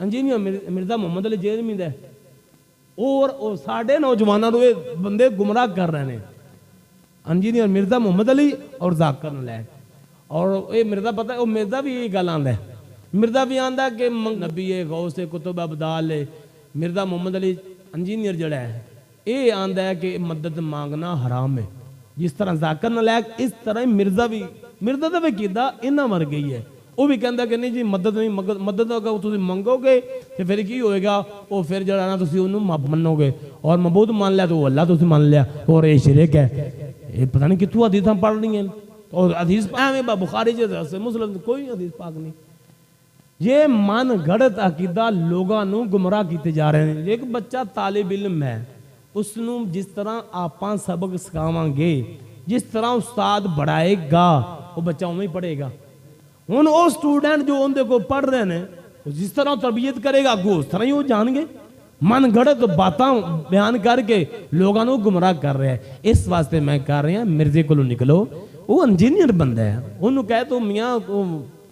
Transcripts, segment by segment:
Engineer Mirza Muhammad Ali Jeremy दा और साढ़े नौजवानों को बंदे गुमराह कर रहे हैं। इंजीनियर मिर्जा मुहम्मद अली और जाकिर नालैक और ये मिर्जा पता है मिर्जा भी यही गल आंदा है। मिर्जा भी आंदा कि नबी है गौस है कुतुब अबदाल है। मिर्जा मुहम्मद अली इंजीनियर जड़ा है ये आंदा है कि मदद मांगना हराम है। जिस तरह जाकिर नालैक इस तरह मिर्जा का भी कीदा इन्ना मर गई है। वो भी कहता कि नहीं जी मदद नहीं मदद अगर तुम मंगोगे तो फिर की होएगा वो फिर जरा ना तुम उन्होंने मनोगे और मबूद मान लिया तो अल्लाह तुम मान लिया और ये शिरक है। ये पता नहीं कितों हदीस पढ़ रही हैं और हदीस एवं बुखारी से मुस्लिम कोई हदीस पाक नहीं। ये मन गढ़त अकीदा लोगों को गुमराह किए जा रहे हैं। एक बच्चा तालिब इल्म है उसनों जिस तरह आप सबक सिखावांगे जिस तरह उस्ताद बढ़ाएगा वो बच्चा उमें ही पढ़ेगा। हुण वो स्टूडेंट जो उनके को पढ़ रहे हैं जिस तरह तरबियत करेगा अगो उस तरह ही वो जाएंगे। मन गढ़त बातें बयान करके लोगों को गुमराह कर रहे हैं। इस वास्ते मैं कह रहा मिर्जे को निकलो वो इंजीनियर बंदा है उन्होंने कहे तो मियाँ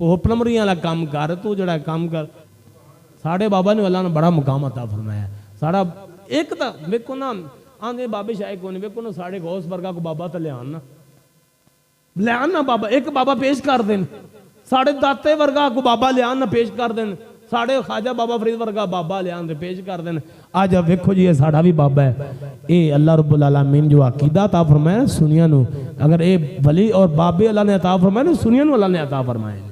प्लम्बरी वाला काम कर तू जरा काम कर। साढ़े बाबा ने अल्लाह ने बड़ा मुकाम अता फरमाया। साढ़ा एक तो वेखो ना आंदे बाबे शायद को नहीं वेखो ना साढ़े गौस वर्गा को बाबा तो लिया ना बाबा एक बाबा पेश कर देन। साढ़े दाते वर्गा को बाबा लिया ना पेश कर देन। साढ़े ख्वाजा बाबा फरीद वर्गा बाबा लिया पेश कर देन। आज अब वेखो जी ये साढ़ा भी बाबा है। ये अल्लाह रब्बुल आलमीन जो अकीदा अता फरमाया सुनिया नु अगर ये वली और बाबे अल्लाह ने अता फरमाया सुनिया नु अल्लाह ने अता फरमाया।